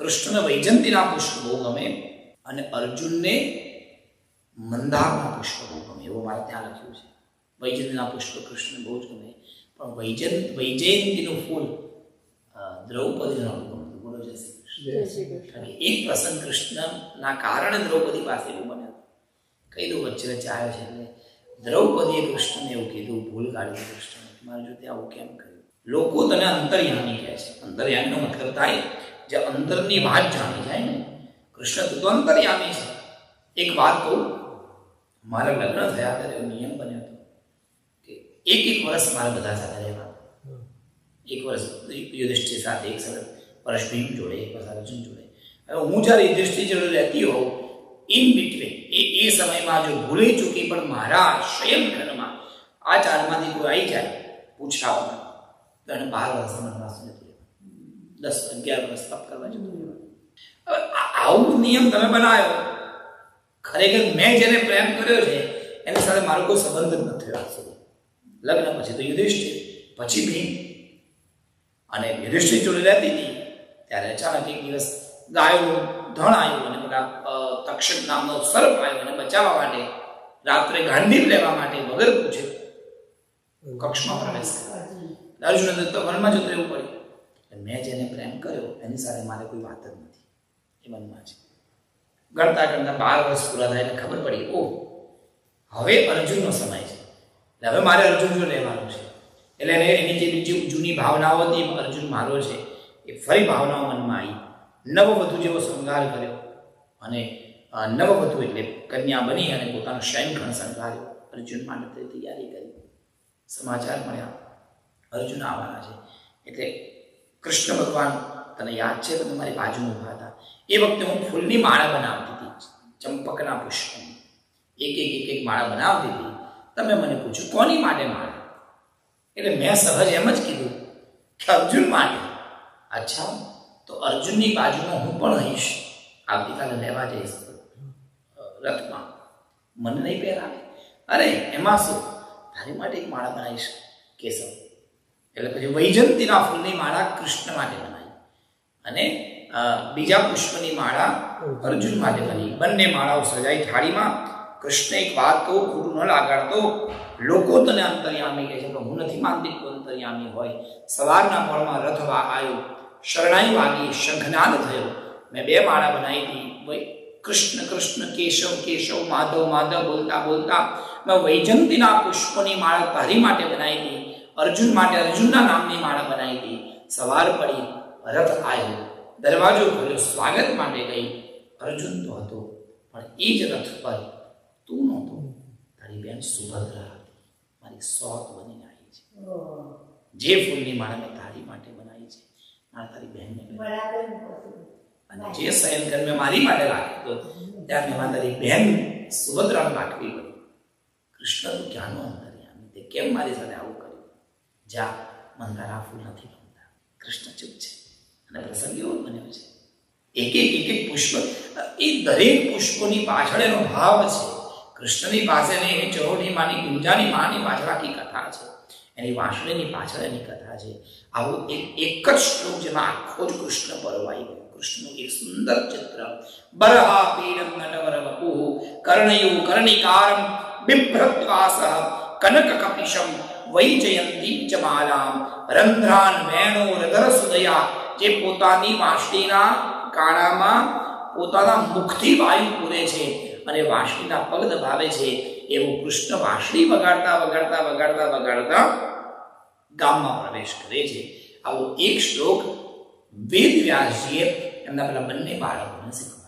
કૃષ્ણને વૈજયંતીના પુષ્પ બહુ ગમે અને અર્જુનને મંદારના પુષ્પ બહુ ગમે, એવું મારે ત્યાં લખ્યું છે. વૈજયંતીના પુષ્પ કૃષ્ણને બહુ જ ગમે, પણ વૈજયંતીનું ફૂલ દ્રૌપદીને નહોતું ગમતું. બોલો જય શ્રી કૃષ્ણ. એક પ્રસંગ કૃષ્ણના કારણે દ્રૌપદી પાસે એવું બન્યું. કહી દઉં વચ્ચે વચ્ચે આવ્યો છે એટલે દ્રૌપદીએ કૃષ્ણને એવું કીધું, ભૂલ કાઢી કૃષ્ણ, મારે જો ત્યાં આવું કેમ કર્યું? લોકો તને અંતર્યામી કહે છે. અંતર્યામીનો મતલબ થાય જે અંતરની વાત જાણી જાય ને. કૃષ્ણ તું તો અંતર્યામી છે. એક વાત કહું, મારા લગ્ન થયા ત્યારે એવો નિયમ બન્યો હતો કે એક વર્ષ મારા બધા સાથે રહેવા. એક વર્ષ યુધિષ્ઠિર સાથે, એક વર્ષ ભીમ જોડે, એક વર્ષ અર્જુન જોડે. હવે હું જ્યારે યુધિષ્ઠિર જોડે રહેતી હોઉં, ઇન બિટવીન એ સમયમાં જો ભૂલી ચૂકી પણ મારા શયનખંડમાં આ ચારમાંથી કોઈ આવી જાય પૂછાવવા, તો એને 12 વર્ષ વનવાસ જતું રહેવાનું, 10-11 વર્ષ તપ કરવા જતું રહેવાનું. હવે આવું નિયમ તમે બનાવ્યો. ખરેખર મેં જેને પ્રેમ કર્યો છે એની સાથે મારો કોઈ સંબંધ જ નથી થયો આજ સુધી. લગ્ન પછી તો યુધિષ્ઠિર, પછી ભીમ. અને યુધિષ્ઠિર જોડે રહેતી હતી ત્યારે અચાનક એક દિવસ ગાયોનું ધણ આવ્યું અને પેલા તક્ષક નામનો સર્પ આવ્યો અને બચાવવા માટે રાત્રે ગાંડીવ લેવા માટે વગર પૂછે કક્ષમાં પ્રવેશ કર્યો. અર્જુનને તો વનમાં જતું રહેવું પડ્યું. મેં જેને પ્રેમ કર્યો એની સાથે મારે કોઈ વાત જ નથી, એ મનમાં છે. ગણતા ગણતા 12 વર્ષ પૂરા થાય એટલે ખબર પડી, ઓહ હવે અર્જુનનો સમય છે, એટલે હવે મારે અર્જુન જો રહેવાનું છે. એટલે એની જે બીજી જૂની ભાવનાઓ હતી, અર્જુન મારો છે, એ ફરી ભાવનાઓ મનમાં આવી. નવવધુ જેવો શૃંગાર કર્યો અને નવવધુ એટલે કન્યા બની અને પોતાનો શયનખંડ શણગાર્યો. અર્જુન માટે તૈયારી કરી. સમાચાર મળ્યા અર્જુન આવવાના છે. એટલે કૃષ્ણ ભગવાન તને યાદ છે તો મારી બાજુમાં ઊભા હતા. એ વખતે હું ફૂલની માળા બનાવતી હતી, ચંપકના પુષ્પની એક માળા બનાવતી હતી. તમે મને પૂછ્યું કોની માટે માળા? એટલે મેં સહજ એમ જ કીધું કે અર્જુન માટે. અચ્છા, તો અર્જુનની બાજુમાં હું પણ રહીશ, આવતીકાલે લેવા જઈશ રથમાં, મને નહીં પહેરાવે. અરે એમાં શું, તારી માટે એક માળા બનાવીશ કેશવ. એટલે પછી વૈજયંતીના ફૂલની માળા કૃષ્ણ માટે બનાવી અને બીજા પુષ્પની માળા અર્જુન માટે બની. બંને માળાઓ સજાઈ થાળીમાં. કૃષ્ણ એક વાત કહું, ખોટું ન લાગાડતો, લોકો તને અંતર્યામી કહે છે પણ હું નથી માનતી તું અંતર્યામી હોય. સવારના પળમાં રથ આવ્યો, શરણાઈ વાગી, શંખનાદ થયો. મેં 2 માળા બનાવી હતી. કૃષ્ણ કૃષ્ણ કેશવ કેશવ માધવ માધવ બોલતા બોલતા મેં વૈજયંતીના પુષ્પની માળા તારી માટે બનાવી હતી. અર્જુન માટે અર્જુનના નામની માળા બનાવી હતી. સવાર પડી, રથ આવ્યો, દરવાજો ખોલ્યો, સ્વાગત માટે ગઈ. અર્જુન તો હતો પણ એ જ રથ પર તું નહોતો, તારી બેન સુભદ્રા હતી, મારી સોત બનીને આવી છે. જે ફૂલની માળા મેં તારી માટે બનાવી છે, મારા તારી બહેનને અને જે શયનખંડ મેં મારી માટે રાખ્યો ત્યાં મેં તારી બહેન સુભદ્રાને રાખવી પડી. કૃષ્ણ તું ક્યાંનો અંતર્યામી, તે કેમ મારી સાથે આવું કર્યું? જા, મને તારા ફૂલ નથી ગમતા. કૃષ્ણ ચૂપ છે અને પ્રસંગ એવો બન્યો છે. એક પુષ્પ, એ દરેક પુષ્પોની પાછળ એનો ભાવ છે. કૃષ્ણની પાસે નહીં, ચરોઠી માની ગુંજાની માની પાછળ આખી કથા છે, એની વાંસળીની પાછળ એની કથા છે. આવું એક જ શ્લોક જેમાં આખો જ કૃષ્ણ પરોવાઈ ગયો. કૃષ્ણનું એક સુંદર ચિત્ર. બરહા પીડમ નટવર વપુઃ કર્ણયો કર્ણિકારમ બિભ્રત્વાસઃ કનક કપિશમ વૈજયંતી ચ માલામ રંધ્રાન વેણો રધર સુદયા, જે પોતાની વાંસળીના કાણામાં પોતાના મુખથી વાયુ પૂરે છે અને વાંસળીના પગ દબાવે છે. એવું કૃષ્ણ વાંસળી વગાડતા વગાડતા વગાડતા વગાડતા ગામમાં પ્રવેશ કરે છે. આવો એક શ્લોક વેદ વ્યાસજીએ એમના પેલા બંને બાળકોને શીખવ્યો.